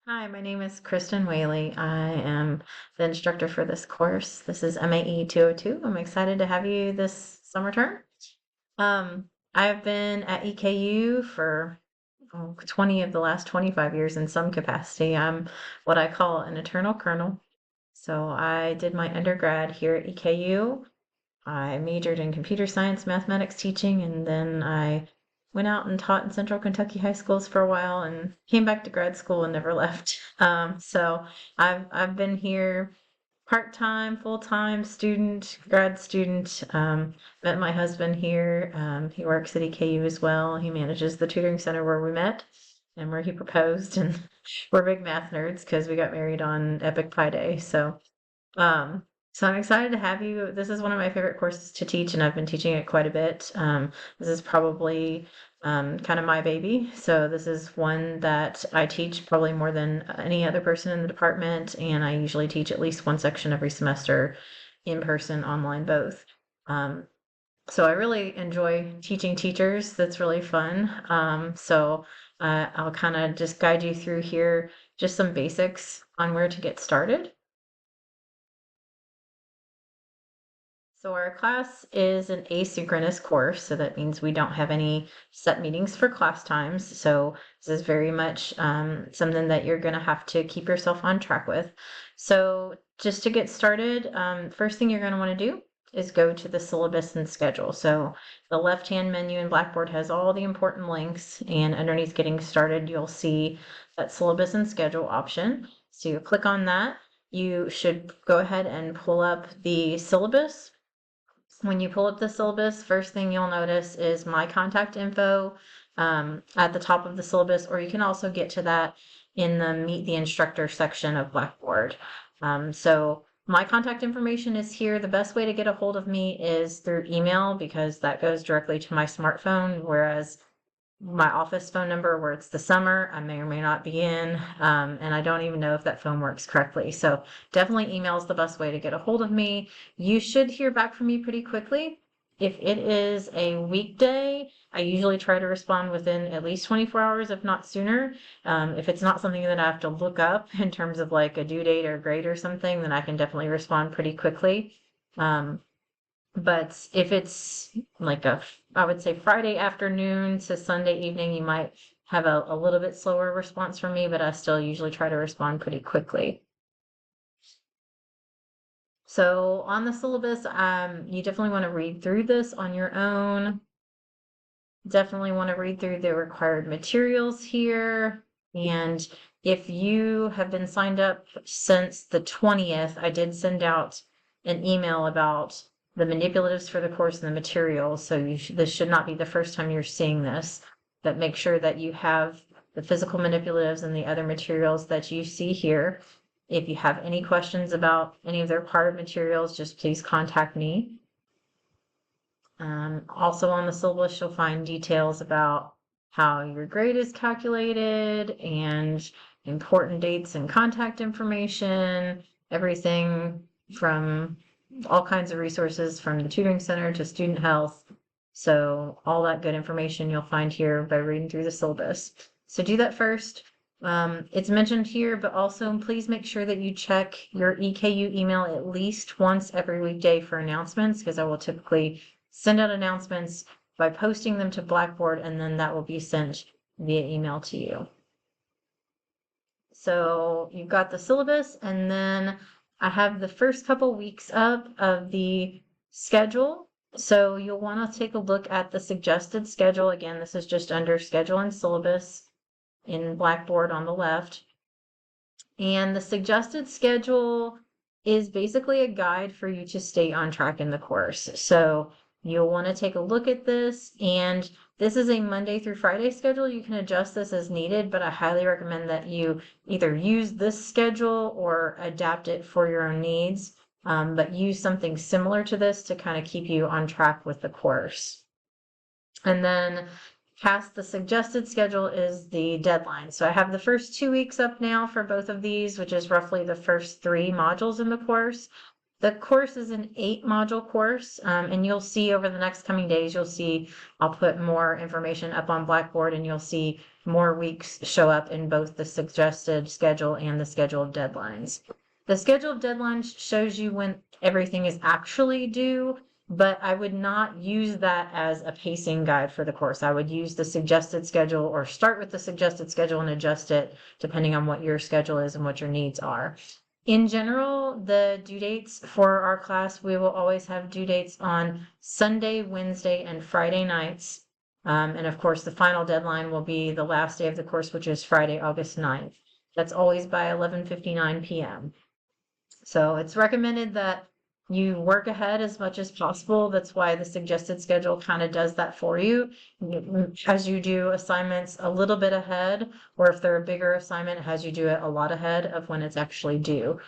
Hi, my name is Kristen Whaley. I am the instructor for this course. This is MAE 202. I'm excited to have you this summer term. I've been at EKU for 20 of the last 25 years in some capacity. I'm what I call an eternal colonel. So I did my undergrad here at EKU. I majored in computer science, mathematics teaching, and then I went out and taught in Central Kentucky high schools for a while and came back to grad school and never left. So I've been here part-time, full-time student, grad student. Met my husband here. He works at EKU as well. He manages the tutoring center where we met and where he proposed. And we're big math nerds because we got married on Epic Pi Day. Um, so I'm excited to have you. This is one of my favorite courses to teach, and I've been teaching it quite a bit. This is probably kind of my baby. So this is one that I teach probably more than any other person in the department, and I usually teach at least one section every semester, in person, online, both. So I really enjoy teaching teachers. That's really fun. I'll kind of just guide you through here, just some basics on where to get started. So our class is an asynchronous course, so that means we don't have any set meetings for class times. So this is very much something that you're going to have to keep yourself on track with. So just to get started, first thing you're going to want to do is go to the syllabus and schedule. So the left-hand menu in Blackboard has all the important links, and underneath Getting Started, you'll see that syllabus and schedule option. So you click on that. You should go ahead and pull up the syllabus. When you pull up the syllabus, first thing you'll notice is my contact info at the top of the syllabus, or you can also get to that in the Meet the Instructor section of Blackboard. So my contact information is here. The best way to get a hold of me is through email because that goes directly to my smartphone, whereas my office phone number where it's the summer, I may or may not be in, and I don't even know if that phone works correctly. So definitely email is the best way to get a hold of me. You should hear back from me pretty quickly. If it is a weekday, I usually try to respond within at least 24 hours, if not sooner. If it's not something that I have to look up in terms of like a due date or grade or something, then I can definitely respond pretty quickly. But if it's like I would say Friday afternoon to Sunday evening, you might have a little bit slower response from me, but I still usually try to respond pretty quickly. So on the syllabus, you definitely want to read through this on your own. Definitely want to read through the required materials here. And if you have been signed up since the 20th, I did send out an email about the manipulatives for the course and the materials. So this should not be the first time you're seeing this, but make sure that you have the physical manipulatives and the other materials that you see here. If you have any questions about any of their part materials, just please contact me. Also on the syllabus, you'll find details about how your grade is calculated and important dates and contact information, everything from all kinds of resources from the tutoring center to student health. So all that good information you'll find here by reading through the syllabus. So do that first. It's mentioned here, but also please make sure that you check your EKU email at least once every weekday for announcements, because I will typically send out announcements by posting them to Blackboard, and then that will be sent via email to you. So you've got the syllabus, and then I have the first couple weeks up of the schedule. So you'll want to take a look at the suggested schedule. Again, this is just under schedule and syllabus in Blackboard on the left. And the suggested schedule is basically a guide for you to stay on track in the course. So you'll want to take a look at this, and this is a Monday through Friday schedule. You can adjust this as needed, but I highly recommend that you either use this schedule or adapt it for your own needs, but use something similar to this to kind of keep you on track with the course. And then past the suggested schedule is the deadline. So I have the first 2 weeks up now for both of these, which is roughly the first 3 modules in the course. The course is an 8-module course, and you'll see over the next coming days, I'll put more information up on Blackboard, and you'll see more weeks show up in both the suggested schedule and the scheduled deadlines. The scheduled deadlines shows you when everything is actually due, but I would not use that as a pacing guide for the course. I would use the suggested schedule or start with the suggested schedule and adjust it depending on what your schedule is and what your needs are. In general, the due dates for our class, we will always have due dates on Sunday, Wednesday, and Friday nights. And of course, the final deadline will be the last day of the course, which is Friday, August 9th. That's always by 11:59 p.m. So it's recommended that you work ahead as much as possible. That's why the suggested schedule kind of does that for you. As you do assignments a little bit ahead, or if they're a bigger assignment, it has you do it a lot ahead of when it's actually due.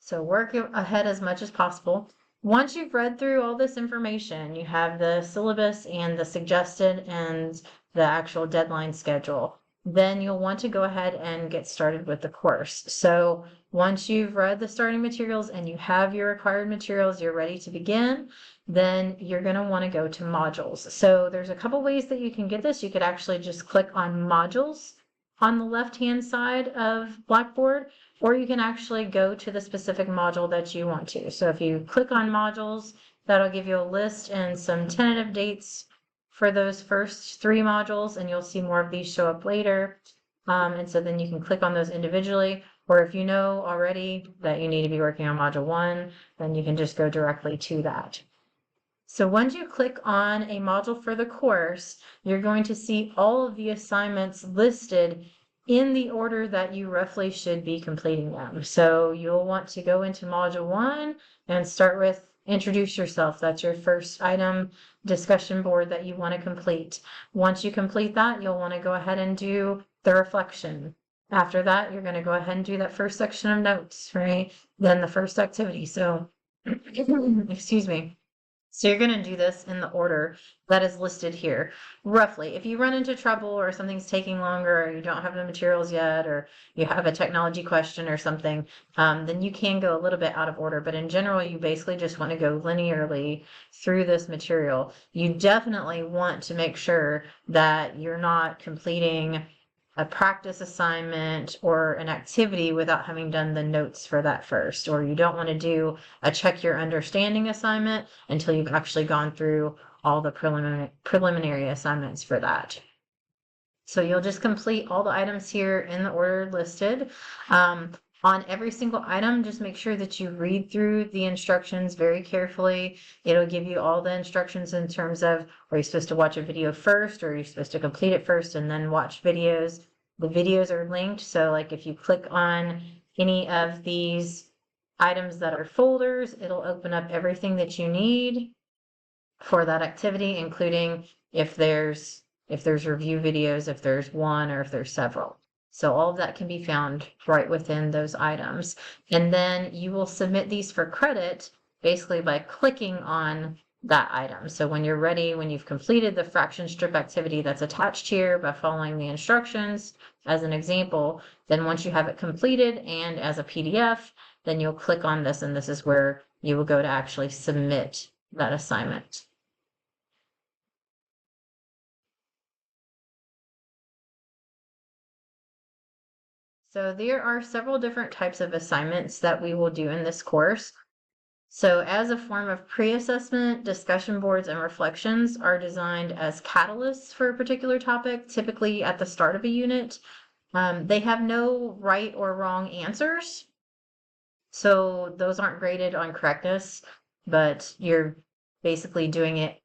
So work ahead as much as possible. Once you've read through all this information, you have the syllabus and the suggested and the actual deadline schedule, then you'll want to go ahead and get started with the course. So once you've read the starting materials and you have your required materials, you're ready to begin, then you're going to want to go to modules. So there's a couple ways that you can get this. You could actually just click on modules on the left-hand side of Blackboard, or you can actually go to the specific module that you want to. So if you click on modules, that'll give you a list and some tentative dates for those first 3 modules, and you'll see more of these show up later. And so then you can click on those individually, or if you know already that you need to be working on module 1, then you can just go directly to that. So once you click on a module for the course, you're going to see all of the assignments listed in the order that you roughly should be completing them. So you'll want to go into module 1 and start with introduce yourself. That's your first item discussion board that you want to complete. Once you complete that, you'll want to go ahead and do the reflection. After that, you're going to go ahead and do that first section of notes, right? Then the first activity. So, excuse me. So you're going to do this in the order that is listed here, roughly. If you run into trouble or something's taking longer, or you don't have the materials yet, or you have a technology question or something, then you can go a little bit out of order. But in general, you basically just want to go linearly through this material. You definitely want to make sure that you're not completing a practice assignment or an activity without having done the notes for that first, or you don't want to do a check your understanding assignment until you've actually gone through all the preliminary assignments for that. So you'll just complete all the items here in the order listed. On every single item, just make sure that you read through the instructions very carefully. It'll give you all the instructions in terms of, are you supposed to watch a video first, or are you supposed to complete it first and then watch videos? The videos are linked, so like if you click on any of these items that are folders, it'll open up everything that you need for that activity, including if there's review videos, if there's one, or if there's several. So all of that can be found right within those items. And then you will submit these for credit basically by clicking on that item. So when you're ready, when you've completed the fraction strip activity that's attached here by following the instructions as an example, then once you have it completed and as a PDF, then you'll click on this, and this is where you will go to actually submit that assignment. So there are several different types of assignments that we will do in this course. So as a form of pre-assessment, discussion boards and reflections are designed as catalysts for a particular topic, typically at the start of a unit. They have no right or wrong answers. So those aren't graded on correctness, but you're basically doing it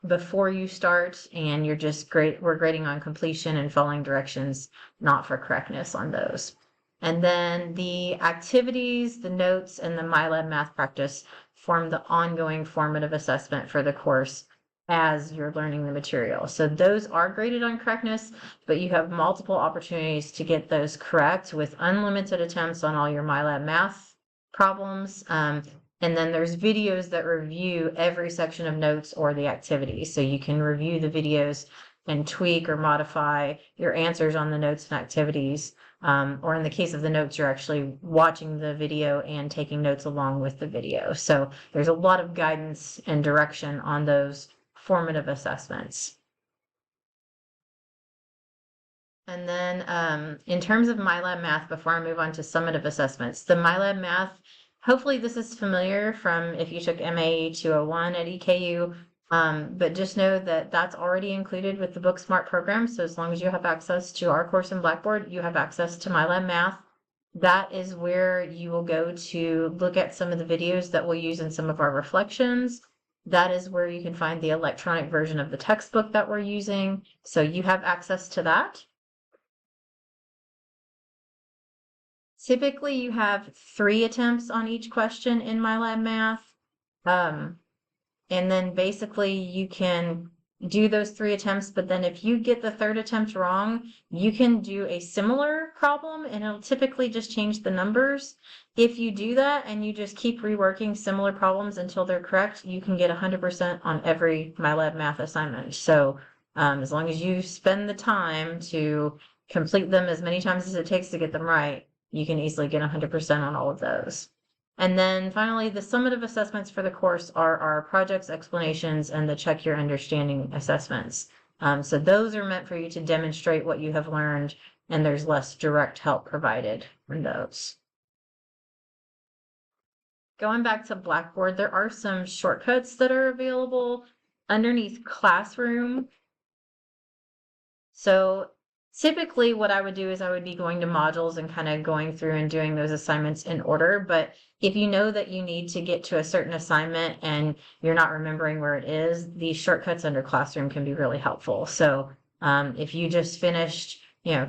before you start, and we're grading on completion and following directions, not for correctness on those. And then the activities, the notes, and the MyLab math practice form the ongoing formative assessment for the course as you're learning the material. So those are graded on correctness, but you have multiple opportunities to get those correct with unlimited attempts on all your MyLab math problems. And then there's videos that review every section of notes or the activities. So you can review the videos and tweak or modify your answers on the notes and activities. Or in the case of the notes, you're actually watching the video and taking notes along with the video. So there's a lot of guidance and direction on those formative assessments. And then in terms of MyLab Math, before I move on to summative assessments, the MyLab Math, hopefully this is familiar from if you took MAE201 at EKU, but just know that that's already included with the Book Smart program. So as long as you have access to our course in Blackboard, you have access to MyLab Math. That is where you will go to look at some of the videos that we'll use in some of our reflections. That is where you can find the electronic version of the textbook that we're using. So you have access to that. Typically, you have 3 attempts on each question in MyLab Math. And then basically you can do those 3 attempts, but then if you get the 3rd attempt wrong, you can do a similar problem and it'll typically just change the numbers. If you do that and you just keep reworking similar problems until they're correct, you can get 100% on every MyLab Math assignment. So as long as you spend the time to complete them as many times as it takes to get them right, you can easily get 100% on all of those. And then finally, the summative assessments for the course are our projects, explanations, and the check your understanding assessments. So those are meant for you to demonstrate what you have learned, and there's less direct help provided in those. Going back to Blackboard, there are some shortcuts that are available underneath Classroom. So typically what I would do is I would be going to modules and kind of going through and doing those assignments in order. But if you know that you need to get to a certain assignment and you're not remembering where it is, these shortcuts under Classroom can be really helpful. So if you just finished,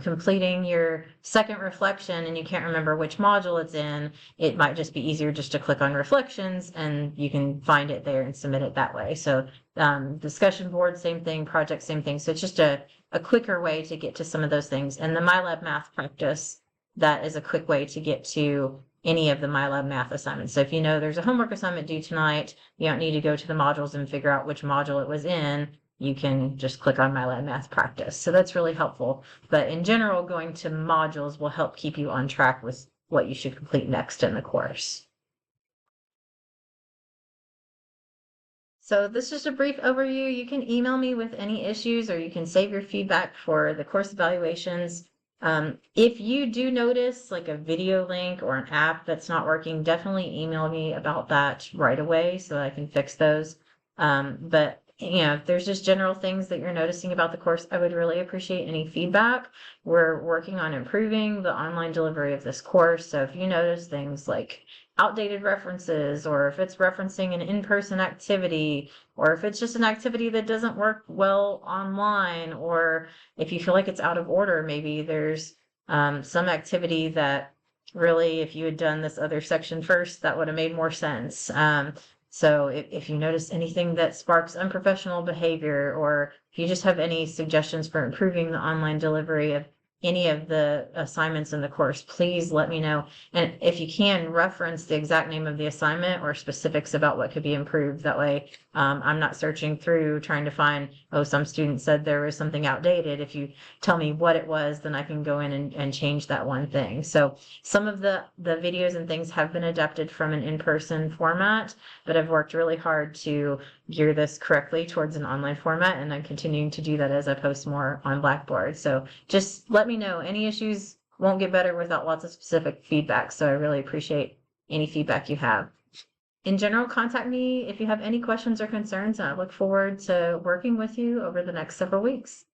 completing your second reflection and you can't remember which module it's in, it might just be easier just to click on reflections and you can find it there and submit it that way. So discussion board, same thing, project, same thing. So it's just a quicker way to get to some of those things. And the MyLab Math practice, that is a quick way to get to any of the MyLab Math assignments. So if you know there's a homework assignment due tonight, you don't need to go to the modules and figure out which module it was in. You can just click on MyLab Math practice. So that's really helpful. But in general, going to modules will help keep you on track with what you should complete next in the course. So this is a brief overview. You can email me with any issues or you can save your feedback for the course evaluations. If you do notice like a video link or an app that's not working, definitely email me about that right away so that I can fix those. But if there's just general things that you're noticing about the course, I would really appreciate any feedback. We're working on improving the online delivery of this course. So if you notice things like outdated references, or if it's referencing an in-person activity, or if it's just an activity that doesn't work well online, or if you feel like it's out of order, maybe there's some activity that really, if you had done this other section first, that would have made more sense. So if you notice anything that sparks unprofessional behavior, or if you just have any suggestions for improving the online delivery of any of the assignments in the course, please let me know. And if you can, reference the exact name of the assignment or specifics about what could be improved. That way, I'm not searching through trying to find, oh, some student said there was something outdated. If you tell me what it was, then I can go in and change that one thing. So some of the videos and things have been adapted from an in-person format, but I've worked really hard to gear this correctly towards an online format, and I'm continuing to do that as I post more on Blackboard. So just let me know. Any issues won't get better without lots of specific feedback, so I really appreciate any feedback you have. In general, contact me if you have any questions or concerns, and I look forward to working with you over the next several weeks.